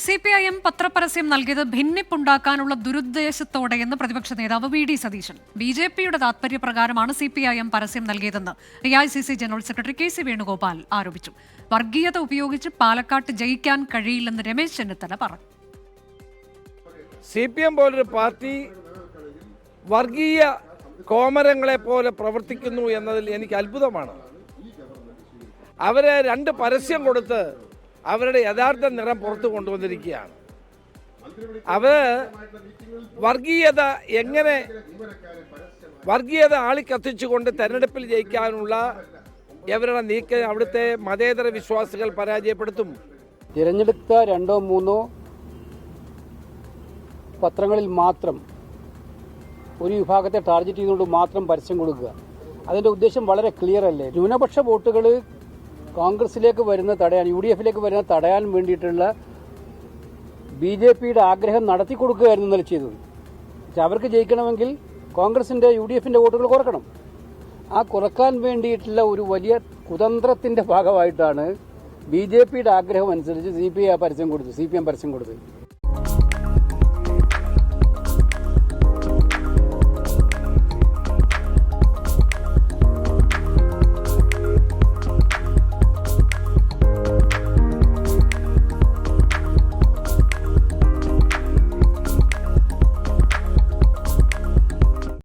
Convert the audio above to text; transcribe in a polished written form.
CPIM പത്രപരസ്യം നൽകിയത് ഭിന്നിപ്പുണ്ടാക്കാനുള്ള ദുരുദ്ദേശത്തോടെയെന്ന് പ്രതിപക്ഷ നേതാവ് വി ഡി സതീശൻ. BJPയുടെ താത്പര്യപ്രകാരമാണ് CPIM പരസ്യം നൽകിയതെന്ന് AICC general secretary KC Venugopal ആരോപിച്ചു. വർഗീയത ഉപയോഗിച്ച് പാലക്കാട്ട് ജയിക്കാൻ കഴിയില്ലെന്ന് രമേശ് ചെന്നിത്തല പറഞ്ഞു. CPM പോലൊരു പാർട്ടി വർഗീയ കോമരങ്ങളെ പോലെ പ്രവർത്തിക്കുന്നു എന്നതിൽ എനിക്ക് അത്ഭുതമാണ്. അവരെ രണ്ട് പരസ്യം കൊടുത്ത് അവരുടെ യഥാർത്ഥ നിറം പുറത്തു കൊണ്ടുവന്നിരിക്കുകയാണ്. അവർ വർഗീയത ആളിക്കത്തിച്ചുകൊണ്ട് തെരഞ്ഞെടുപ്പിൽ ജയിക്കാനുള്ള ഇവരുടെ നീക്കം അവിടുത്തെ മതേതര വിശ്വാസികൾ പരാജയപ്പെടുത്തും. തിരഞ്ഞെടുത്ത 2-3 പത്രങ്ങളിൽ മാത്രം ഒരു വിഭാഗത്തെ ടാർഗറ്റ് ചെയ്തുകൊണ്ട് മാത്രം പരസ്യം കൊടുക്കുക. അതിൻ്റെ ഉദ്ദേശം വളരെ ക്ലിയർ അല്ലേ? ന്യൂനപക്ഷ വോട്ടുകൾ കോൺഗ്രസിലേക്ക് വരുന്ന തടയാൻ, UDFിലേക്ക് വരുന്ന തടയാൻ വേണ്ടിയിട്ടുള്ള BJPയുടെ ആഗ്രഹം നടത്തി കൊടുക്കുകയായിരുന്നു ഇന്നലെ ചെയ്തത്. പക്ഷെ അവർക്ക് ജയിക്കണമെങ്കിൽ കോൺഗ്രസിന്റെ UDFിന്റെ വോട്ടുകൾ കുറക്കണം. ആ കുറക്കാൻ വേണ്ടിയിട്ടുള്ള ഒരു വലിയ കുതന്ത്രത്തിന്റെ ഭാഗമായിട്ടാണ് BJPയുടെ ആഗ്രഹം അനുസരിച്ച് CPIM പരസ്യം കൊടുത്തത്.